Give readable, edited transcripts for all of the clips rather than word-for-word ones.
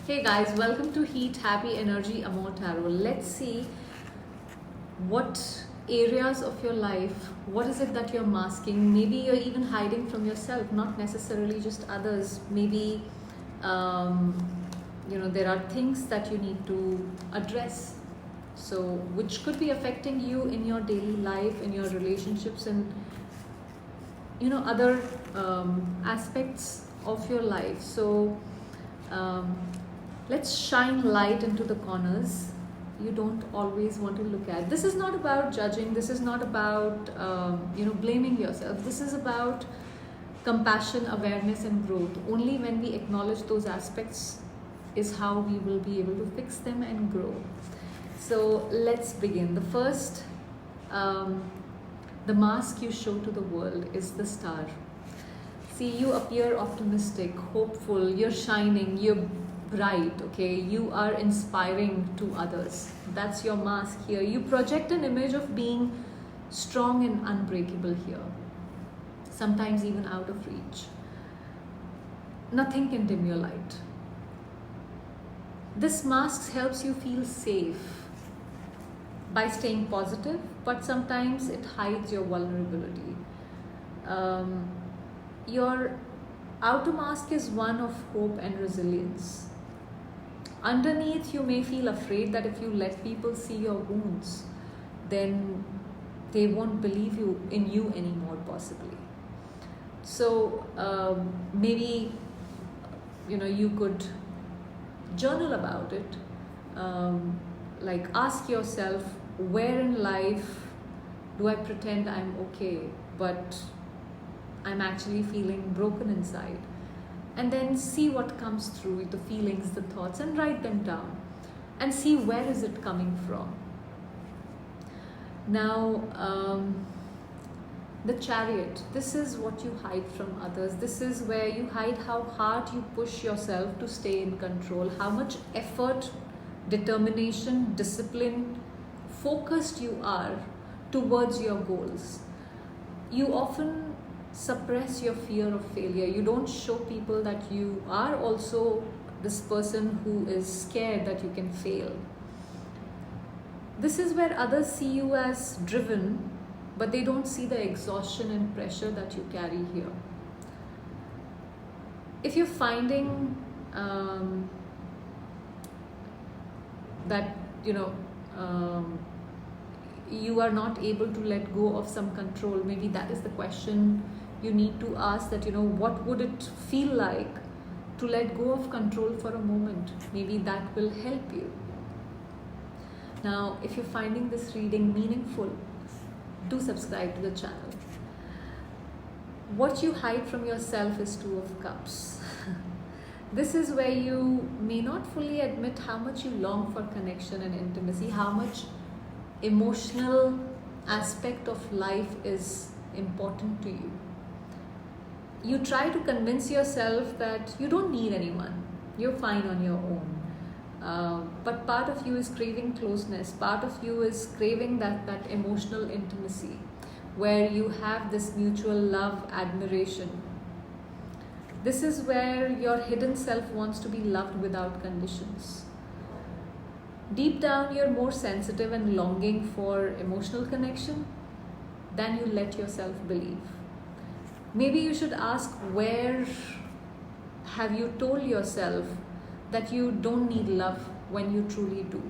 Hey guys, welcome to Heat Happy Energy Amor Tarot. Let's see what areas of your life, what is it that you're masking? Maybe you're even hiding from yourself, not necessarily just others. Maybe, um, there are things that you need to address. So, which could be affecting you in your daily life, in your relationships, and other aspects of your life. So, um, let's shine light into the corners you don't always want to look at. This is not about judging. This is not about blaming yourself. This is about compassion, awareness, and growth. Only when we acknowledge those aspects is how we will be able to fix them and grow. So let's begin. The first, the mask you show to the world is the star. See, you appear optimistic, hopeful, you're shining, you're bright, okay? You are inspiring to others. That's your mask here. You project an image of being strong and unbreakable here, sometimes even out of reach. Nothing can dim your light. This mask helps you feel safe by staying positive, but sometimes it hides your vulnerability. Your outer mask is one of hope and resilience. Underneath, you may feel afraid that if you let people see your wounds, then they won't believe in you anymore, possibly. So maybe you could journal about it. Like, ask yourself, where in life do I pretend I'm okay, but I'm actually feeling broken inside? And then see what comes through, the feelings, the thoughts, and write them down and see where is it coming from. Now, the Chariot, this is what you hide from others. This is where you hide how hard you push yourself to stay in control, how much effort, determination, discipline, focused you are towards your goals. You often suppress your fear of failure. You don't show people that you are also this person who is scared that you can fail. This is where others see you as driven, but they don't see the exhaustion and pressure that you carry here. If you're finding that you are not able to let go of some control, maybe that is the question you need to ask, that what would it feel like to let go of control for a moment? Maybe that will help you. Now, if you're finding this reading meaningful, do subscribe to the channel. What you hide from yourself is Two of Cups. This is where you may not fully admit how much you long for connection and intimacy, how much emotional aspect of life is important to you. You try to convince yourself that you don't need anyone, you're fine on your own. But part of you is craving closeness, part of you is craving that emotional intimacy where you have this mutual love, admiration. This is where your hidden self wants to be loved without conditions. Deep down, you're more sensitive and longing for emotional connection than you let yourself believe. Maybe you should ask, where have you told yourself that you don't need love when you truly do?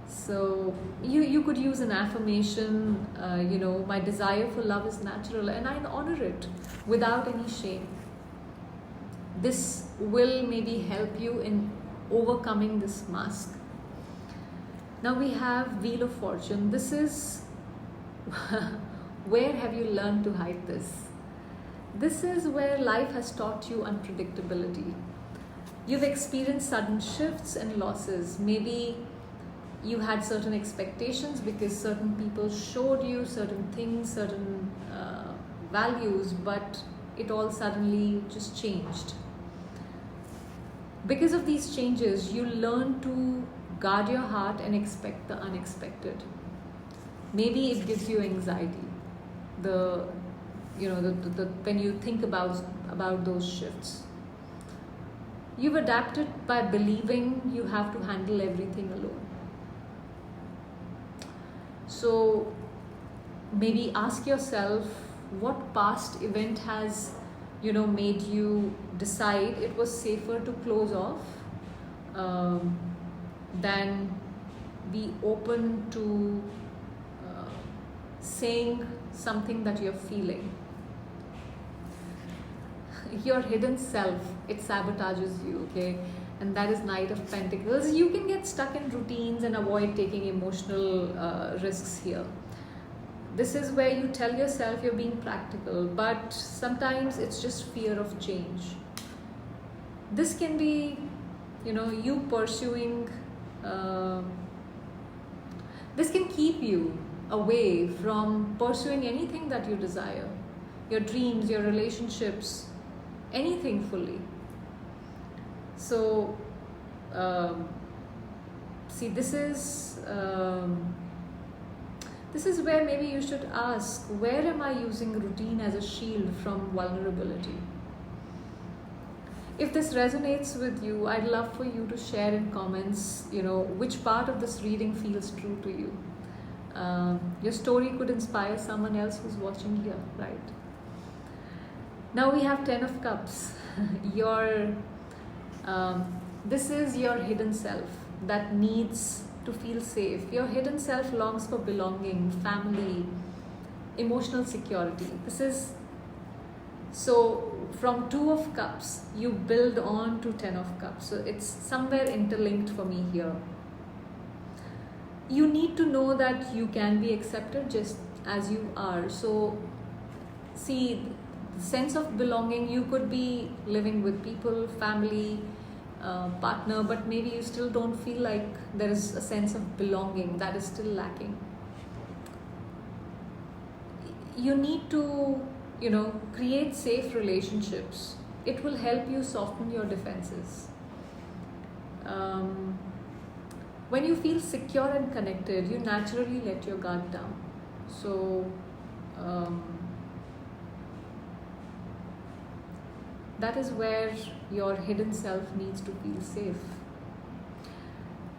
So you could use an affirmation, my desire for love is natural and I honor it without any shame. This will maybe help you in overcoming this mask. Now we have Wheel of Fortune. This is where have you learned to hide this? This is where life has taught you unpredictability. You've experienced sudden shifts and losses. Maybe you had certain expectations because certain people showed you certain things, certain values, but it all suddenly just changed. Because of these changes, you learn to guard your heart and expect the unexpected. Maybe it gives you anxiety. When you think about those shifts. You've adapted by believing you have to handle everything alone. So maybe ask yourself, what past event has, made you decide it was safer to close off um, than be open to saying something that you're feeling. Your hidden self, it sabotages you, okay? And that is Knight of Pentacles. You can get stuck in routines and avoid taking emotional risks here. This is where you tell yourself you're being practical, but sometimes it's just fear of change. This can be, you pursuing, this can keep you away from pursuing anything that you desire, your dreams, your relationships, anything fully. So, see, this is where maybe you should ask, where am I using routine as a shield from vulnerability? If this resonates with you, I'd love for you to share in comments, which part of this reading feels true to you. Your story could inspire someone else who's watching here, right? Now we have 10 of Cups. This is your hidden self that needs to feel safe. Your hidden self longs for belonging, family, emotional security. So from 2 of Cups, you build on to 10 of Cups. So it's somewhere interlinked for me here. You need to know that you can be accepted just as you are. So see, sense of belonging, you could be living with people, family, partner, but maybe you still don't feel like there is a sense of belonging. That is still lacking. You need to, create safe relationships. It will help you soften your defenses. When you feel secure and connected, you naturally let your guard down. So that is where your hidden self needs to feel safe.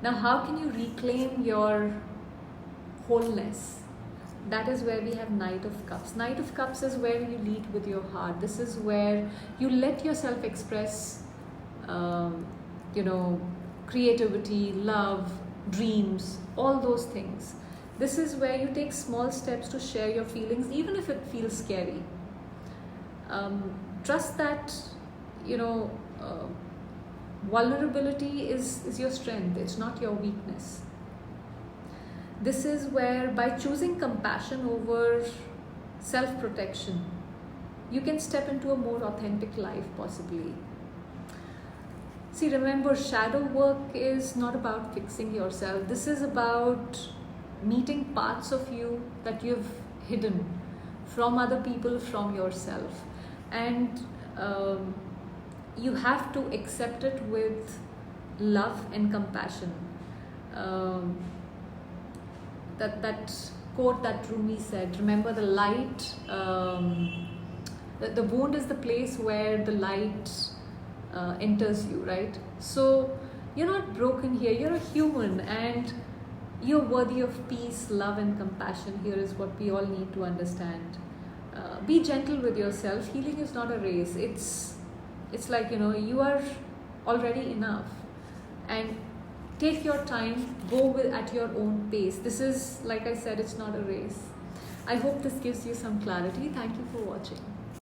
Now, how can you reclaim your wholeness? That is where we have Knight of Cups. Knight of Cups is where you lead with your heart. This is where you let yourself express, creativity, love, dreams, all those things. This is where you take small steps to share your feelings, even if it feels scary. Trust that, vulnerability is your strength. It's not your weakness. This is where, by choosing compassion over self-protection, you can step into a more authentic life, possibly. See, remember, shadow work is not about fixing yourself. This is about meeting parts of you that you've hidden from other people, from yourself. And you have to accept it with love and compassion. That quote that Rumi said, remember, the light, the wound is the place where the light enters you, right? So you're not broken here, you're a human, and you're worthy of peace, love and compassion. Here is what we all need to understand. Be gentle with yourself. Healing is not a race. It's like, you are already enough, and take your time, go at your own pace. This is, like I said, it's not a race. I hope this gives you some clarity. Thank you for watching.